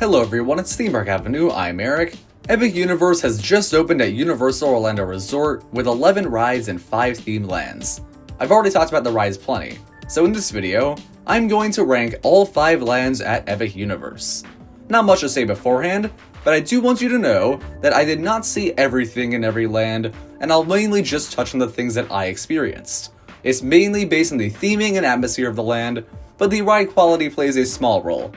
Hello everyone, it's Theme Park Avenue, I'm Eric. Epic Universe has just opened at Universal Orlando Resort with 11 rides and 5 themed lands. I've already talked about the rides plenty, so in this video, I'm going to rank all 5 lands at Epic Universe. Not much to say beforehand, but I do want you to know that I did not see everything in every land, and I'll mainly just touch on the things that I experienced. It's mainly based on the theming and atmosphere of the land, but the ride quality plays a small role.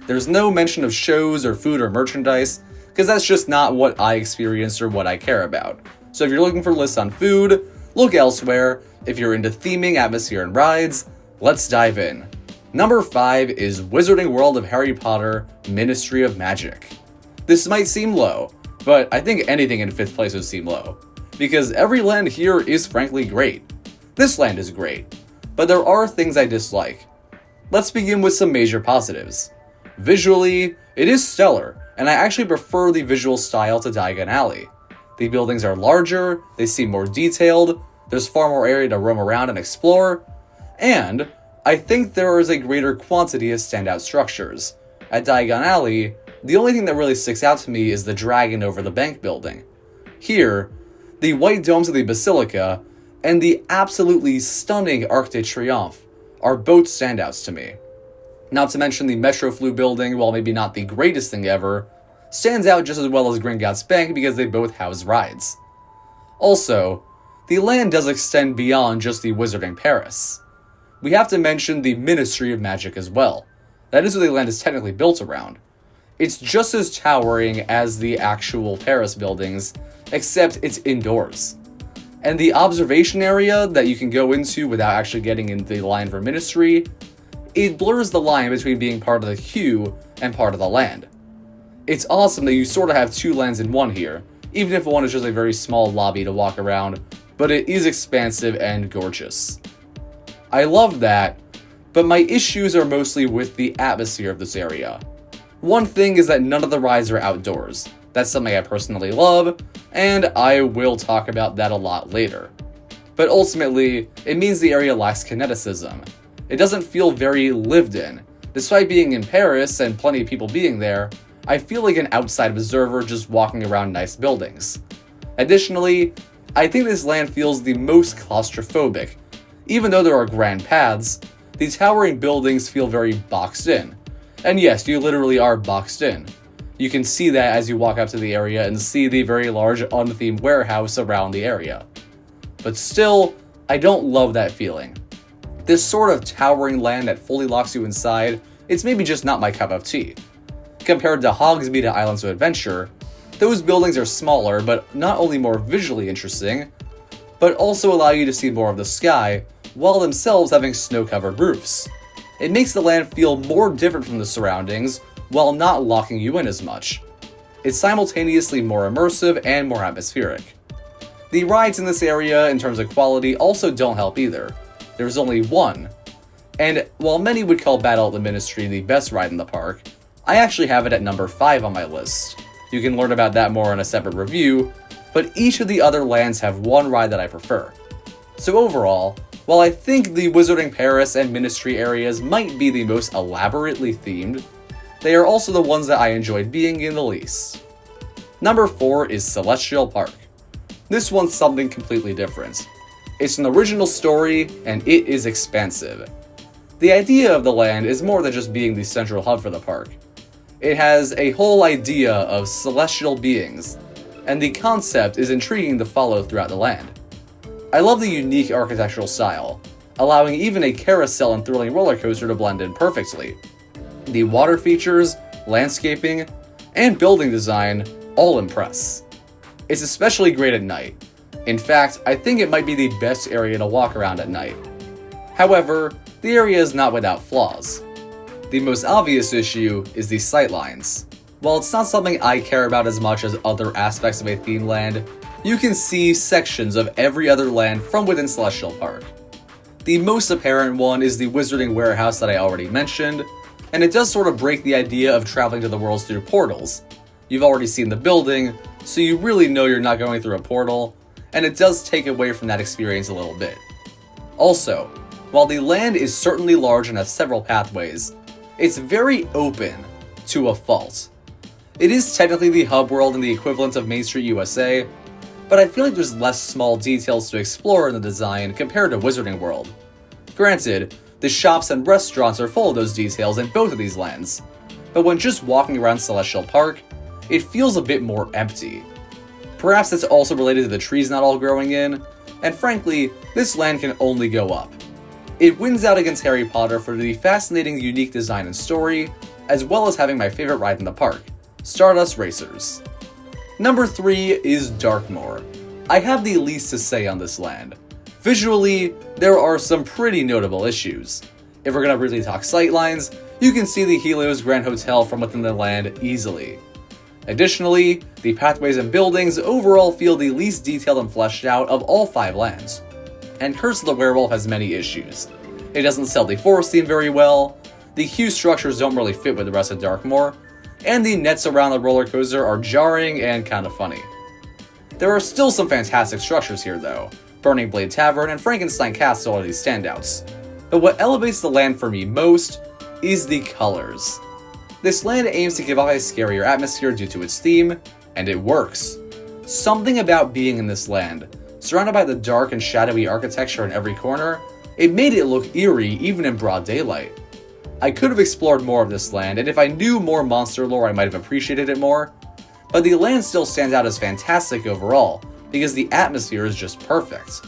There's no mention of shows or food or merchandise, because that's just not what I experienced or what I care about. So if you're looking for lists on food, look elsewhere. If you're into theming, atmosphere, and rides, let's dive in. Number 5 is Wizarding World of Harry Potter Ministry of Magic. This might seem low, but I think anything in 5th place would seem low, because every land here is frankly great. This land is great, but there are things I dislike. Let's begin with some major positives. Visually, it is stellar, and I actually prefer the visual style to Diagon Alley. The buildings are larger, they seem more detailed, there's far more area to roam around and explore, and I think there is a greater quantity of standout structures. At Diagon Alley, the only thing that really sticks out to me is the dragon over the bank building. Here, the white domes of the Basilica and the absolutely stunning Arc de Triomphe are both standouts to me. Not to mention the Metroflux building, while maybe not the greatest thing ever, stands out just as well as Gringotts Bank because they both house rides. Also, the land does extend beyond just the Wizarding Paris. We have to mention the Ministry of Magic as well. That is what the land is technically built around. It's just as towering as the actual Paris buildings, except it's indoors. And the observation area that you can go into without actually getting in the line for Ministry, it blurs the line between being part of the queue and part of the land. It's awesome that you sort of have 2 lands in one here, even if one is just a very small lobby to walk around, but it is expansive and gorgeous. I love that, but my issues are mostly with the atmosphere of this area. One thing is that none of the rides are outdoors. That's something I personally love, and I will talk about that a lot later. But ultimately, it means the area lacks kineticism. It doesn't feel very lived in. Despite being in Paris and plenty of people being there, I feel like an outside observer just walking around nice buildings. Additionally, I think this land feels the most claustrophobic. Even though there are grand paths, the towering buildings feel very boxed in. And yes, you literally are boxed in. You can see that as you walk up to the area and see the very large unthemed warehouse around the area. But still, I don't love that feeling. This sort of towering land that fully locks you inside, it's maybe just not my cup of tea. Compared to Hogsmeade and Islands of Adventure, those buildings are smaller but not only more visually interesting, but also allow you to see more of the sky, while themselves having snow-covered roofs. It makes the land feel more different from the surroundings, while not locking you in as much. It's simultaneously more immersive and more atmospheric. The rides in this area, in terms of quality, also don't help either. There's only one, and while many would call Battle at the Ministry the best ride in the park, I actually have it at number 5 on my list. You can learn about that more in a separate review, but each of the other lands have one ride that I prefer. So overall, while I think the Wizarding Paris and Ministry areas might be the most elaborately themed, they are also the ones that I enjoyed being in the least. Number 4 is Celestial Park. This one's something completely different. It's an original story, and it is expansive. The idea of the land is more than just being the central hub for the park. It has a whole idea of celestial beings, and the concept is intriguing to follow throughout the land. I love the unique architectural style, allowing even a carousel and thrilling roller coaster to blend in perfectly. The water features, landscaping, and building design all impress. It's especially great at night. In fact, I think it might be the best area to walk around at night. However, the area is not without flaws. The most obvious issue is the sightlines. While it's not something I care about as much as other aspects of a theme land, you can see sections of every other land from within Celestial Park. The most apparent one is the Wizarding Warehouse that I already mentioned, and it does sort of break the idea of traveling to the worlds through portals. You've already seen the building, so you really know you're not going through a portal, and it does take away from that experience a little bit. Also, while the land is certainly large and has several pathways, it's very open to a fault. It is technically the hub world and the equivalent of Main Street USA, but I feel like there's less small details to explore in the design compared to Wizarding World. Granted, the shops and restaurants are full of those details in both of these lands, but when just walking around Celestial Park, it feels a bit more empty. Perhaps that's also related to the trees not all growing in, and frankly, this land can only go up. It wins out against Harry Potter for the fascinating, unique design and story, as well as having my favorite ride in the park, Stardust Racers. Number 3 is Darkmoor. I have the least to say on this land. Visually, there are some pretty notable issues. If we're gonna really talk sightlines, you can see the Helios Grand Hotel from within the land easily. Additionally, the pathways and buildings overall feel the least detailed and fleshed out of all 5 lands. And Curse of the Werewolf has many issues. It doesn't sell the forest theme very well, the queue structures don't really fit with the rest of Darkmoor, and the nets around the roller coaster are jarring and kinda funny. There are still some fantastic structures here though. Burning Blade Tavern and Frankenstein Castle are these standouts. But what elevates the land for me most is the colors. This land aims to give off a scarier atmosphere due to its theme, and it works. Something about being in this land, surrounded by the dark and shadowy architecture in every corner, it made it look eerie even in broad daylight. I could have explored more of this land, and if I knew more monster lore I might have appreciated it more, but the land still stands out as fantastic overall, because the atmosphere is just perfect.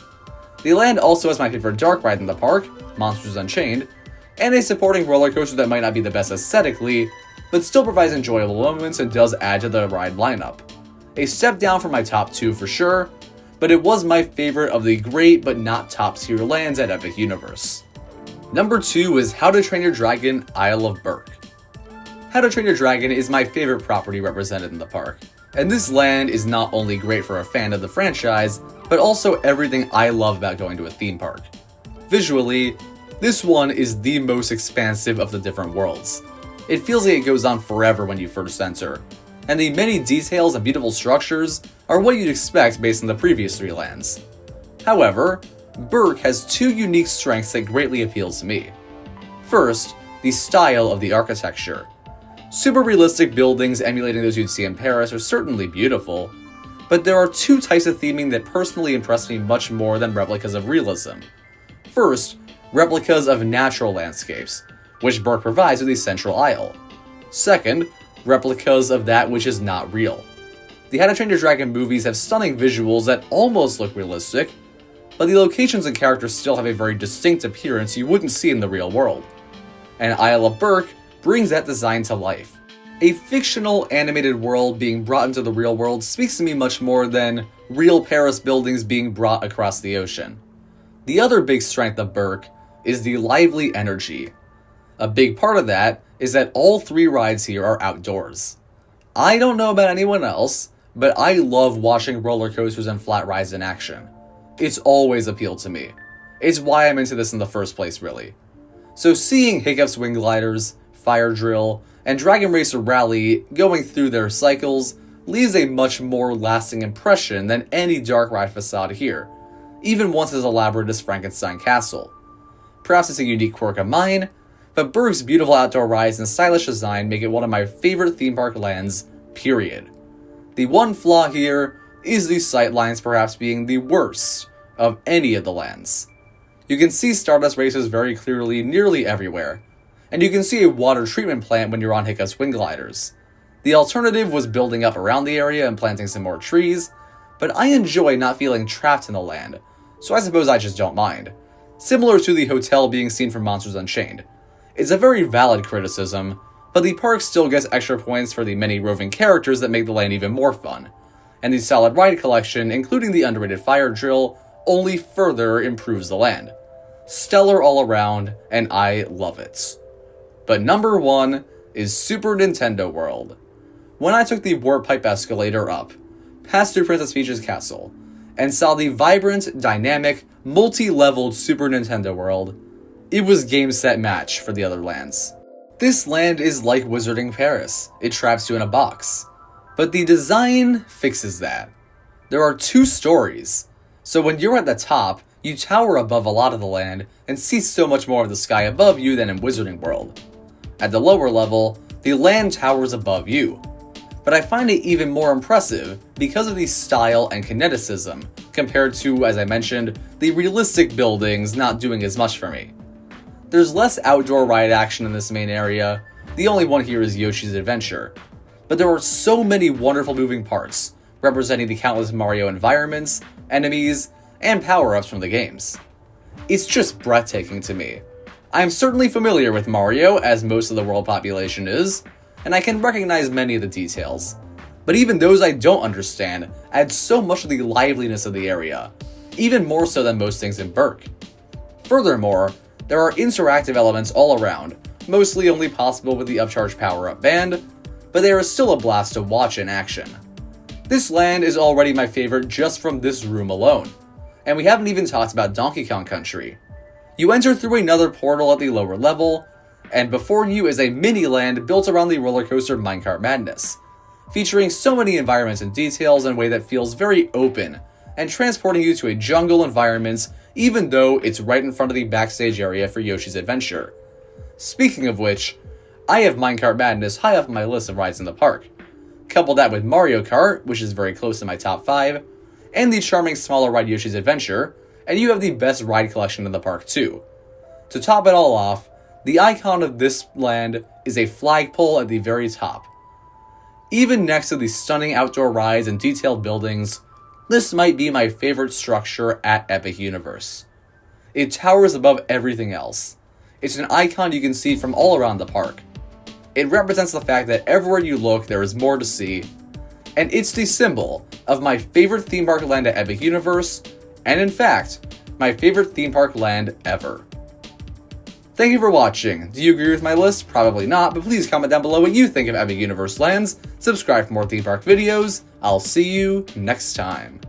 The land also has my favorite dark ride in the park, Monsters Unchained, and a supporting roller coaster that might not be the best aesthetically, but still provides enjoyable moments and does add to the ride lineup. A step down from my top 2 for sure, but it was my favorite of the great but not top tier lands at Epic Universe. Number 2 is How to Train Your Dragon Isle of Berk. How to Train Your Dragon is my favorite property represented in the park, and this land is not only great for a fan of the franchise, but also everything I love about going to a theme park. Visually, this one is the most expansive of the different worlds. It feels like it goes on forever when you first enter, and the many details and beautiful structures are what you'd expect based on the previous 3 lands. However, Berk has 2 unique strengths that greatly appeal to me. First, the style of the architecture. Super realistic buildings emulating those you'd see in Paris are certainly beautiful, but there are 2 types of theming that personally impress me much more than replicas of realism. First, replicas of natural landscapes, which Berk provides with the Central Isle. Second, replicas of that which is not real. The How to Train Your Dragon movies have stunning visuals that almost look realistic, but the locations and characters still have a very distinct appearance you wouldn't see in the real world. And Isle of Berk brings that design to life. A fictional animated world being brought into the real world speaks to me much more than real Paris buildings being brought across the ocean. The other big strength of Berk is the lively energy. A big part of that is that all 3 rides here are outdoors. I don't know about anyone else, but I love watching roller coasters and flat rides in action. It's always appealed to me. It's why I'm into this in the first place, really. So seeing Hiccup's Wing Gliders, Fire Drill, and Dragon Racer Rally going through their cycles leaves a much more lasting impression than any dark ride facade here, even once as elaborate as Frankenstein Castle. Perhaps it's a unique quirk of mine, but Berk's beautiful outdoor rides and stylish design make it one of my favorite theme park lands, period. The one flaw here is the sightlines perhaps being the worst of any of the lands. You can see Stardust Racers very clearly nearly everywhere, and you can see a water treatment plant when you're on Hiccup's Wing Gliders. The alternative was building up around the area and planting some more trees, but I enjoy not feeling trapped in the land, so I suppose I just don't mind. Similar to the hotel being seen from Monsters Unchained. It's a very valid criticism, but the park still gets extra points for the many roving characters that make the land even more fun, and the solid ride collection, including the underrated Fire Drill, only further improves the land. Stellar all around, and I love it. But number 1 is Super Nintendo World. When I took the Warp Pipe escalator up, passed through Princess Peach's castle, and saw the vibrant, dynamic, multi-leveled Super Nintendo World, it was game set match for the other lands. This land is like Wizarding Paris. It traps you in a box. But the design fixes that. There are 2 stories, so when you're at the top, you tower above a lot of the land and see so much more of the sky above you than in Wizarding World. At the lower level, the land towers above you. But I find it even more impressive because of the style and kineticism, compared to, as I mentioned, the realistic buildings not doing as much for me. There's less outdoor ride action in this main area, the only one here is Yoshi's Adventure, but there are so many wonderful moving parts, representing the countless Mario environments, enemies, and power-ups from the games. It's just breathtaking to me. I am certainly familiar with Mario, as most of the world population is, and I can recognize many of the details. But even those I don't understand add so much to the liveliness of the area, even more so than most things in Berk. Furthermore, there are interactive elements all around, mostly only possible with the upcharged power-up band, but they are still a blast to watch in action. This land is already my favorite just from this room alone, and we haven't even talked about Donkey Kong Country. You enter through another portal at the lower level, and before you is a mini-land built around the roller coaster Minecart Madness, featuring so many environments and details in a way that feels very open, and transporting you to a jungle environment even though it's right in front of the backstage area for Yoshi's Adventure. Speaking of which, I have Minecart Madness high up on my list of rides in the park. Couple that with Mario Kart, which is very close to my top 5, and the charming smaller ride Yoshi's Adventure, and you have the best ride collection in the park too. To top it all off, the icon of this land is a flagpole at the very top. Even next to the stunning outdoor rides and detailed buildings, this might be my favorite structure at Epic Universe. It towers above everything else. It's an icon you can see from all around the park. It represents the fact that everywhere you look there is more to see, and it's the symbol of my favorite theme park land at Epic Universe, and in fact, my favorite theme park land ever. Thank you for watching. Do you agree with my list? Probably not, but please comment down below what you think of Epic Universe lands, subscribe for more theme park videos, I'll see you next time.